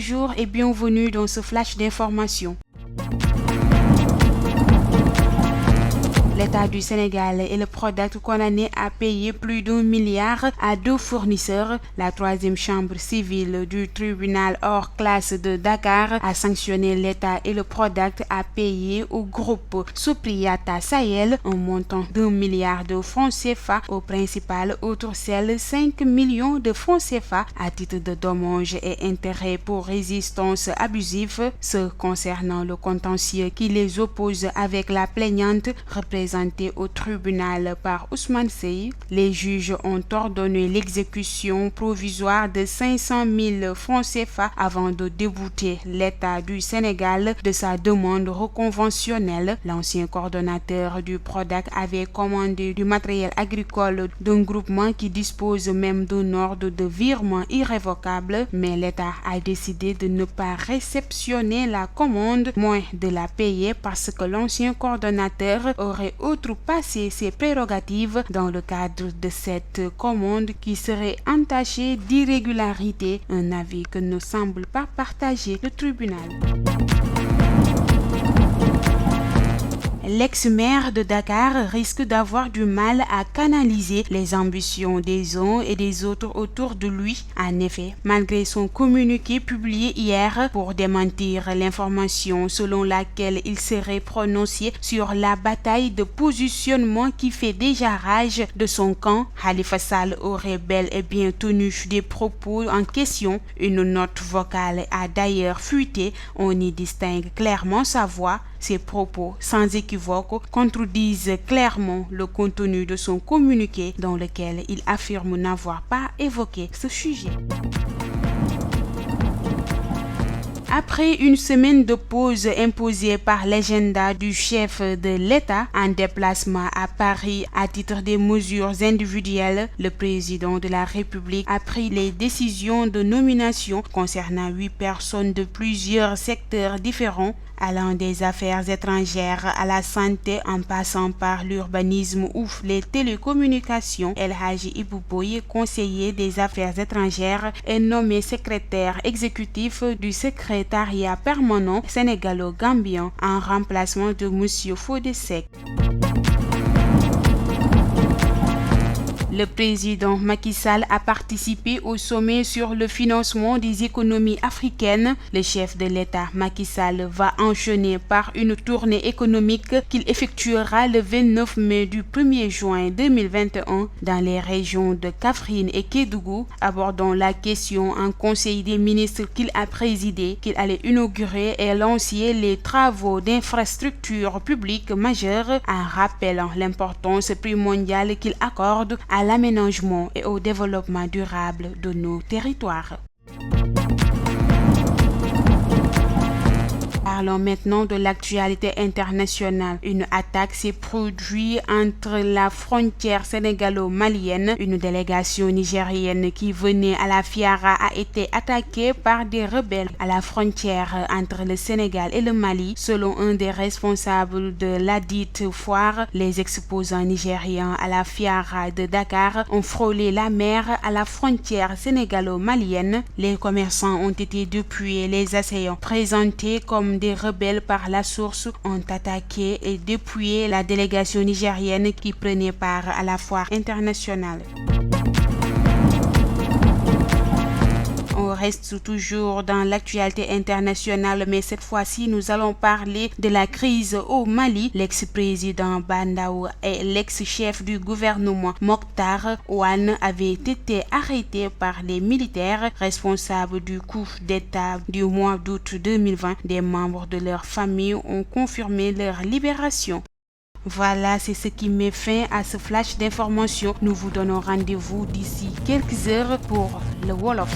bonjour et bienvenue dans ce flash d'information. L'État du Sénégal et le PRODAC condamnés à payer plus d'1 milliard à 2 fournisseurs. La troisième chambre civile du tribunal hors classe de Dakar a sanctionné l'État et le PRODAC à payer au groupe Sopriata Sahel un montant d'1 milliard de francs CFA, au principal autre celle 5 millions de francs CFA à titre de dommages et intérêts pour résistance abusive. Ce concernant le contentieux qui les oppose avec la plaignante représentée au tribunal par Ousmane Seye. Les juges ont ordonné l'exécution provisoire de 500 000 francs CFA avant de débouter l'État du Sénégal de sa demande reconventionnelle. L'ancien coordonnateur du PRODAC avait commandé du matériel agricole d'un groupement qui dispose même d'un ordre de virement irrévocable, mais l'État a décidé de ne pas réceptionner la commande, moins de la payer parce que l'ancien coordonnateur aurait outrepassé ses prérogatives dans le cadre de cette commande qui serait entachée d'irrégularité, un avis que ne semble pas partager le tribunal. L'ex-maire de Dakar risque d'avoir du mal à canaliser les ambitions des uns et des autres autour de lui. En effet, malgré son communiqué publié hier pour démentir l'information selon laquelle il serait prononcé sur la bataille de positionnement qui fait déjà rage de son camp, Khalifa Sall aurait bel et bien tenu des propos en question. Une note vocale a d'ailleurs fuité. On y distingue clairement sa voix. Ces propos, sans équivoque, contredisent clairement le contenu de son communiqué dans lequel il affirme n'avoir pas évoqué ce sujet. Après une semaine de pause imposée par l'agenda du chef de l'État en déplacement à Paris à titre des mesures individuelles, le président de la République a pris les décisions de nomination concernant 8 personnes de plusieurs secteurs différents, allant des affaires étrangères à la santé en passant par l'urbanisme ou les télécommunications. El Hadji Ibou Boye, conseiller des affaires étrangères, est nommé secrétaire exécutif du secrétariat permanent sénégalo-gambien en remplacement de M. Fodé Seck. Le président Macky Sall a participé au sommet sur le financement des économies africaines. Le chef de l'État, Macky Sall, va enchaîner par une tournée économique qu'il effectuera le 29 mai du 1er juin 2021 dans les régions de Kaffrine et Kédougou, abordant la question en Conseil des ministres qu'il a présidé, qu'il allait inaugurer et lancer les travaux d'infrastructures publiques majeures en rappelant l'importance primordiale qu'il accorde à l'aménagement et au développement durable de nos territoires. Parlons maintenant de l'actualité internationale. Une attaque s'est produite entre la frontière sénégalo-malienne. Une délégation nigérienne qui venait à la Fiara a été attaquée par des rebelles à la frontière entre le Sénégal et le Mali. Selon un des responsables de ladite foire, les exposants nigériens à la Fiara de Dakar ont frôlé la mer à la frontière sénégalo-malienne. Les commerçants ont été dépouillés, les assaillants présentés comme des rebelles par la source ont attaqué et dépouillé la délégation nigérienne qui prenait part à la foire internationale. On reste toujours dans l'actualité internationale, mais cette fois-ci, nous allons parler de la crise au Mali. L'ex-président Bandaou et l'ex-chef du gouvernement Mokhtar Ouane avaient été arrêtés par les militaires responsables du coup d'État du mois d'août 2020. Des membres de leur famille ont confirmé leur libération. Voilà, c'est ce qui met fin à ce flash d'information. Nous vous donnons rendez-vous d'ici quelques heures pour le Wolof.